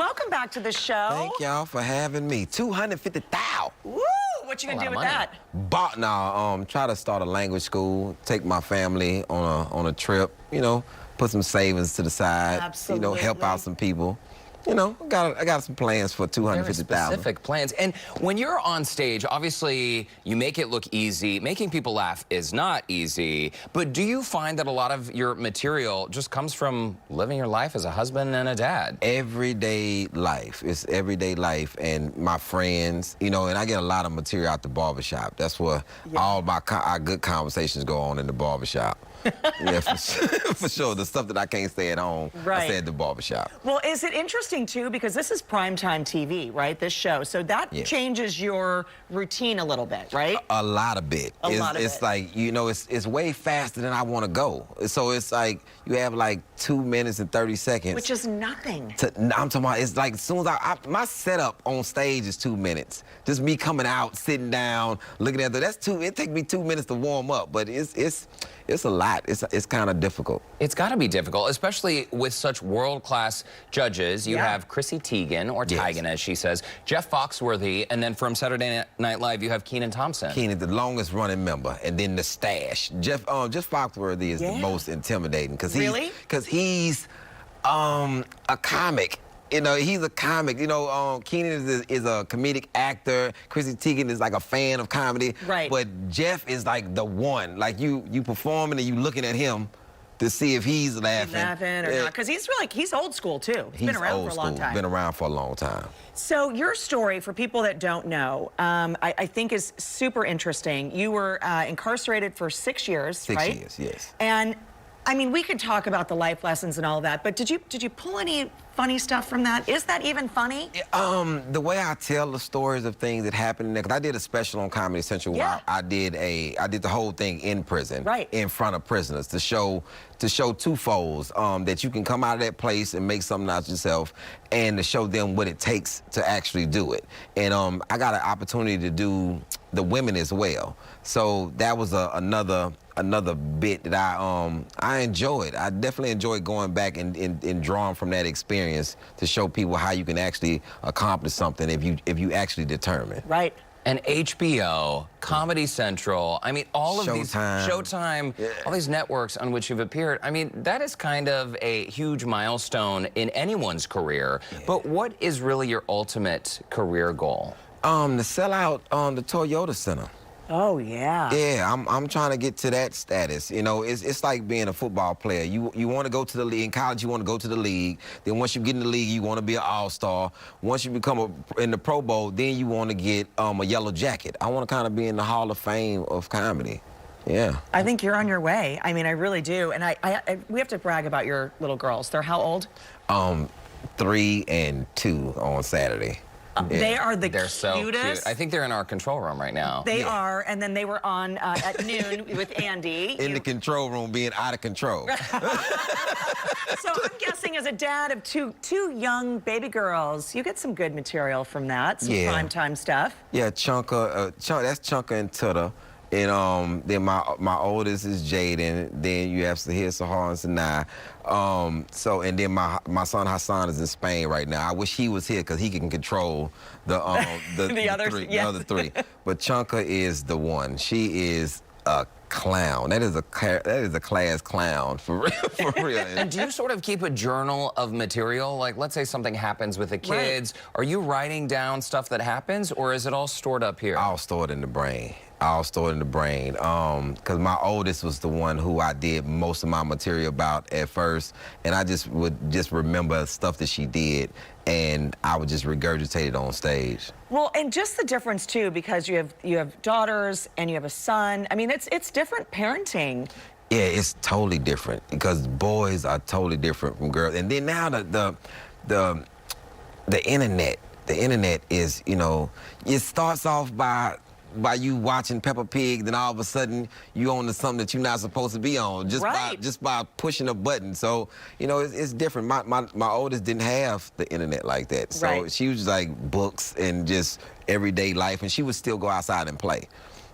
welcome back to the show. Thank y'all for having me. 250,000. Woo! What you gonna do with that? Try to start a language school, take my family on a trip, you know, put some savings to the side, Absolutely. you know, help out some people. You know, I got some plans for 250,000. Very specific plans. And when you're on stage, obviously you make it look easy. Making people laugh is not easy. But do you find that a lot of your material just comes from living your life as a husband and a dad? Everyday life. It's everyday life, and my friends, you know, and I get a lot of material out the barbershop. That's where all our good conversations go on in the barbershop. Yeah, for sure. The stuff that I can't say at home, I say at the barbershop. Well, is it interesting, too, because this is primetime TV, right, this show, so that changes your routine a little bit, right? A lot of it. It's like, you know, it's way faster than I want to go. So it's like, you have like 2 minutes and 30 seconds. Which is nothing. I'm talking about, it's like, as soon as my setup on stage is 2 minutes. Just me coming out, sitting down, looking at it takes me 2 minutes to warm up, but it's a lot. It's kind of difficult. It's got to be difficult, especially with such world-class judges. You have Chrissy Teigen, or Teigen as she says, Jeff Foxworthy, and then from Saturday Night Live you have Kenan Thompson. Kenan, the longest running member, and then the Stash. Jeff Foxworthy is the most intimidating because he's a comic. You know, he's a comic. You know, Kenan is a comedic actor. Chrissy Teigen is like a fan of comedy. Right. But Jeff is like the one. Like you performing and you looking at him to see if he's laughing. Or not. Because he's old school, too. He's been around for a long time. Been around for a long time. So your story, for people that don't know, I think is super interesting. You were incarcerated for 6 years, right? 6 years, yes. And I mean, we could talk about the life lessons and all that, but did you pull any funny stuff from that? Is that even funny? The way I tell the stories of things that happened there, because I did a special on Comedy Central where I did the whole thing in prison, in front of prisoners, to show twofolds, that you can come out of that place and make something out of yourself, and to show them what it takes to actually do it. And I got an opportunity to do the women as well, so that was another bit that I enjoyed. I definitely enjoyed going back and drawing from that experience to show people how you can actually accomplish something if you actually determine. Right. And HBO, Comedy Central, I mean, all of these, Showtime, all these networks on which you've appeared, I mean, that is kind of a huge milestone in anyone's career. But what is really your ultimate career goal? To sell out the Toyota Center. Oh, yeah. Yeah, I'm trying to get to that status. You know, it's like being a football player. You want to go to the league. In college, you want to go to the league. Then once you get in the league, you want to be an all-star. Once you become in the Pro Bowl, then you want to get a yellow jacket. I want to kind of be in the Hall of Fame of comedy. Yeah. I think you're on your way. I mean, I really do. And we have to brag about your little girls. They're how old? 3 and 2 on Saturday. They are the They're cutest. so cute. I think they're in our control room right now. They are, and then they were on at noon with Andy. In the control room, being out of control. So I'm guessing as a dad of two young baby girls, you get some good material from that, some primetime stuff. Yeah, that's Chunka and Tutta. And then my oldest is Jaden. Then you have Sahir, Sahar, and Sanaa. And then my son Hassan is in Spain right now. I wish he was here because he can control the other three. But Chunka is the one. She is a clown. That is a class clown for real. And do you sort of keep a journal of material? Like, let's say something happens with the kids. Are you writing down stuff that happens, or is it all stored up here? All stored in the brain. All stored in the brain. Because my oldest was the one who I did most of my material about at first, and I would remember stuff that she did, and I would just regurgitate it on stage. Well, and just the difference too, because you have daughters and you have a son. I mean, it's different parenting. Yeah, it's totally different because boys are totally different from girls. And then now the internet. The internet is, you know, it starts off by you watching Peppa Pig, then all of a sudden you on to something that you're not supposed to be on just by pushing a button. So, you know, it's different. My oldest didn't have the internet like that. So she was like books and just everyday life, and she would still go outside and play.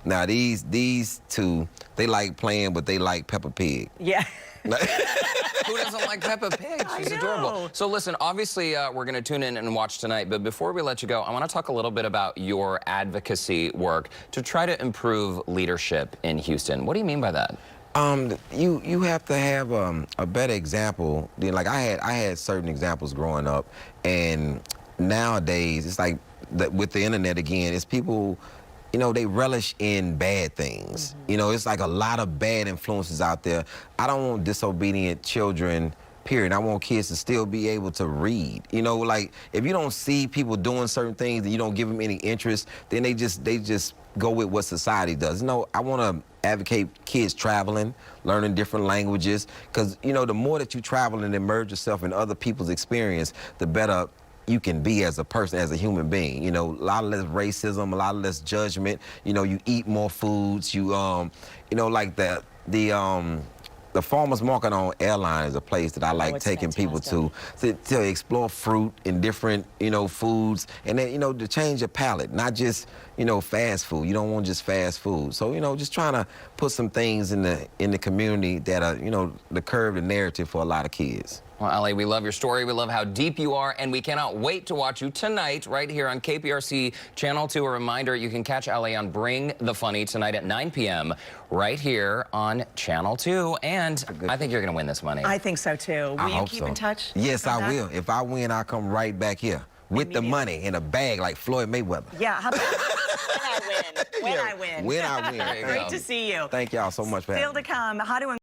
Now these two, they like playing, but they like Peppa Pig. Yeah. Who doesn't like Peppa Pig? She's adorable. So listen, obviously we're going to tune in and watch tonight, but before we let you go, I want to talk a little bit about your advocacy work to try to improve leadership in Houston. What do you mean by that? You have to have a better example. Like I had certain examples growing up, and nowadays it's like with the internet again, it's people, you know, they relish in bad things. You know, it's like a lot of bad influences out there. I don't want disobedient children, period. I want kids to still be able to read. You know, like if you don't see people doing certain things and you don't give them any interest, then they just go with what society does. No, I want to advocate kids traveling, learning different languages, because, you know, the more that you travel and immerse yourself in other people's experience, the better you can be as a person, as a human being. You know, a lot less racism, a lot less judgment. You know, you eat more foods. You know, like the Farmers Market on Airline is a place that I like taking people to explore fruit and different, you know, foods, and then, you know, to change your palate, not just, you know, fast food. You don't want just fast food. So, you know, just trying to put some things in the community that are, you know, to curb the narrative for a lot of kids. Well, Ali, we love your story. We love how deep you are, and we cannot wait to watch you tonight right here on KPRC Channel 2. A reminder, you can catch Ali on Bring the Funny tonight at 9 p.m. right here on Channel 2. And I think you're going to win this money. I think so, too. Will you keep in touch? Yes, I will. If I win, I'll come right back here with the money in a bag like Floyd Mayweather. Yeah, how about when I win? When I win. When I win. Great to see you. Thank y'all so much for having me. Still to come, how to